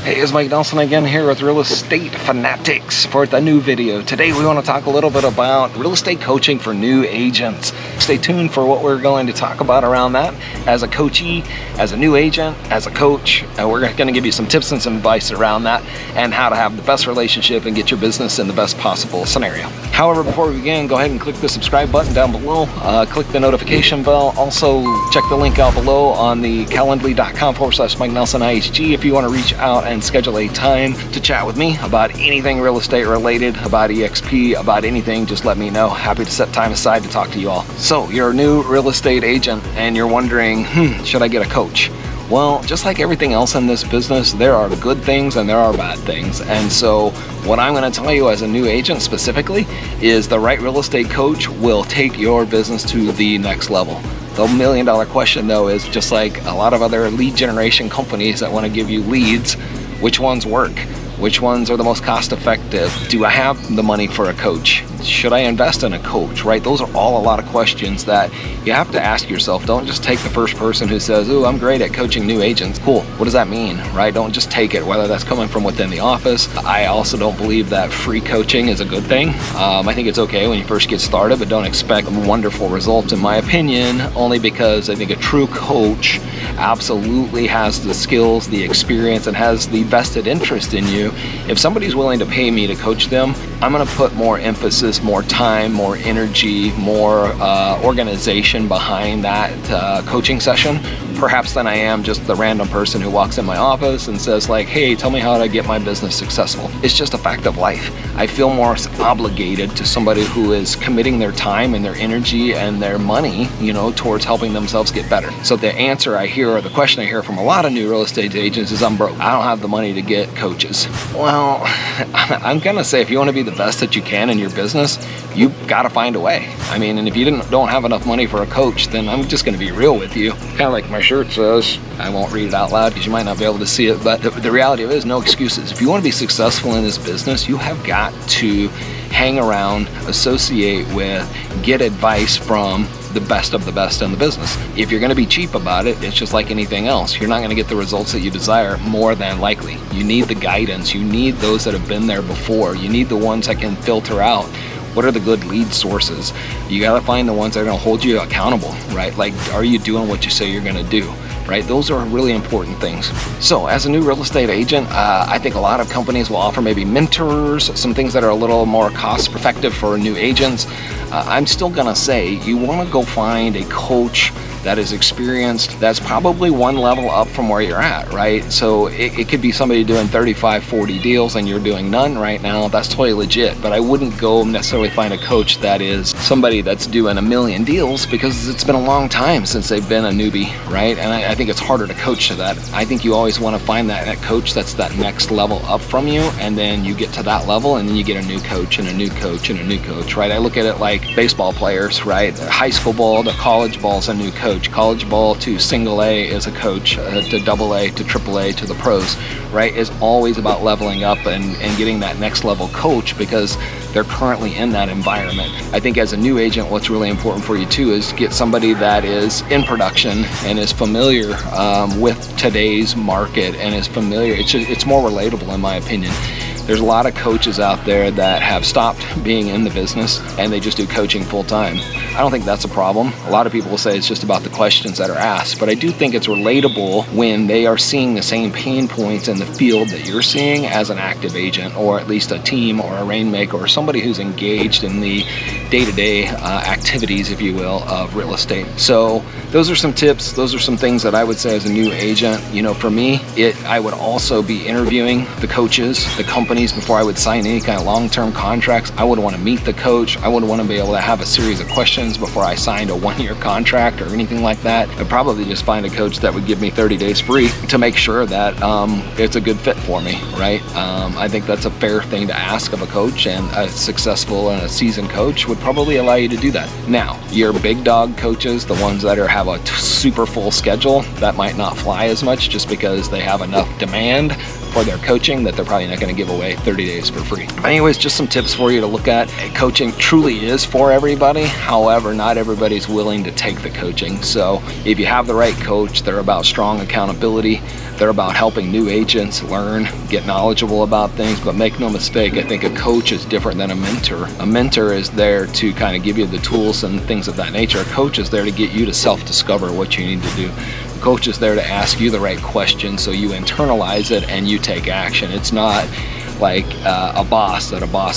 Hey, it's Mike Nelson again here with Real Estate Fanatics for the new video. Today we want to talk a little bit about real estate coaching for new agents. Stay tuned for what we're going to talk about around that. As a coachee, as a new agent, as a coach, we're going to give you some tips and some advice around that and how to have the best relationship and get your business in the best possible scenario. However, before we begin, go ahead and click the subscribe button down below. Click the notification bell. Also, check the link out below on the calendly.com/Mike Nelson IHG if you want to reach out and schedule a time to chat with me about anything real estate related, about EXP, about anything. Just let me know. Happy to set time aside to talk to you all. So you're a new real estate agent and you're wondering, should I get a coach? Well, just like everything else in this business, there are good things and there are bad things. And so what I'm going to tell you as a new agent specifically is the right real estate coach will take your business to the next level. The $1 million question though is, just like a lot of other lead generation companies that want to give you leads, which ones work? Which ones are the most cost effective? Do I have the money for a coach? Should I invest in a coach, right? Those are all a lot of questions that you have to ask yourself. Don't just take the first person who says, "Ooh, I'm great at coaching new agents." Cool. What does that mean, right? Don't just take it, whether that's coming from within the office. I also don't believe that free coaching is a good thing. I think it's okay when you first get started, but don't expect wonderful results, in my opinion, only because I think a true coach absolutely has the skills, the experience, and has the vested interest in you. If somebody's willing to pay me to coach them, I'm going to put more emphasis, more time, more energy, more organization behind that coaching session, perhaps than I am just the random person who walks in my office and says like, "Hey, tell me how to get my business successful." It's just a fact of life. I feel more obligated to somebody who is committing their time and their energy and their money, towards helping themselves get better. So the answer I hear, or the question I hear from a lot of new real estate agents is, "I'm broke. I don't have the money to get coaches." Well, I'm gonna say, if you want to be the best that you can in your business, you've got to find a way. And if you don't have enough money for a coach, then I'm just going to be real with you. Kind of like my shirt says. I won't read it out loud because you might not be able to see it, but the reality of it is, no excuses. If you want to be successful in this business, you have got to hang around, associate with, get advice from the best of the best in the business. If you're going to be cheap about it, it's just like anything else. You're not going to get the results that you desire, more than likely. You need the guidance. You need those that have been there before. You need the ones that can filter out what are the good lead sources. You got to find the ones that are going to hold you accountable, right? Like, are you doing what you say you're going to do? Right? Those are really important things. So as a new real estate agent, I think a lot of companies will offer maybe mentors, some things that are a little more cost effective for new agents. I'm still gonna say you want to go find a coach that is experienced, that's probably one level up from where you're at, right? So it could be somebody doing 35, 40 deals and you're doing none right now. That's totally legit, but I wouldn't go necessarily find a coach that is somebody that's doing 1 million deals, because it's been a long time since they've been a newbie, right? And I think it's harder to coach to that. I think you always want to find that coach that's that next level up from you, and then you get to that level and then you get a new coach and a new coach and a new coach, right? I look at it like baseball players, right? High school ball to college ball is a new coach. College ball to single A is a coach, to double A to triple A to the pros, right? Is always about leveling up and getting that next level coach, because they're currently in that environment. I think as a new agent, what's really important for you too is get somebody that is in production and is familiar with today's market and is familiar. It's more relatable, in my opinion. There's a lot of coaches out there that have stopped being in the business and they just do coaching full time. I don't think that's a problem. A lot of people will say it's just about the questions that are asked, but I do think it's relatable when they are seeing the same pain points in the field that you're seeing as an active agent, or at least a team or a rainmaker or somebody who's engaged in the day-to-day activities, if you will, of real estate. So those are some tips. Those are some things that I would say as a new agent. For me, I would also be interviewing the coaches, the companies, before I would sign any kind of long-term contracts. I would want to meet the coach. I would want to be able to have a series of questions before I signed a 1-year contract or anything like that. I'd probably just find a coach that would give me 30 days free to make sure that it's a good fit for me, right? I think that's a fair thing to ask of a coach, and a successful and a seasoned coach would probably allow you to do that. Now, your big dog coaches, the ones that have a super full schedule, that might not fly as much just because they have enough demand for their coaching that they're probably not going to give away 30 days for free. Anyways, just some tips for you to look at. Coaching truly is for everybody. However, not everybody's willing to take the coaching. So if you have the right coach, they're about strong accountability. They're about helping new agents learn, get knowledgeable about things, but make no mistake, I think a coach is different than a mentor. A mentor is there to kind of give you the tools and things of that nature. A coach is there to get you to self-discover what you need to do. A coach is there to ask you the right questions so you internalize it and you take action. It's not like a boss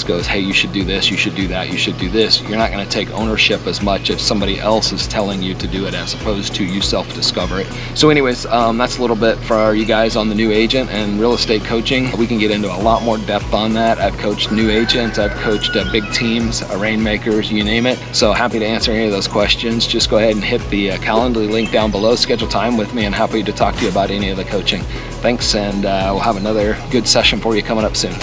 goes, hey, you should do this, you should do that, you should do this. You're not going to take ownership as much if somebody else is telling you to do it as opposed to you self-discover it. So anyways, that's a little bit for you guys on the new agent and real estate coaching. We can get into a lot more depth on that. I've coached new agents, I've coached big teams, rainmakers, you name it. So happy to answer any of those questions. Just go ahead and hit the Calendly link down below, schedule time with me, and happy to talk to you about any of the coaching. Thanks, and we'll have another good session for you coming up soon.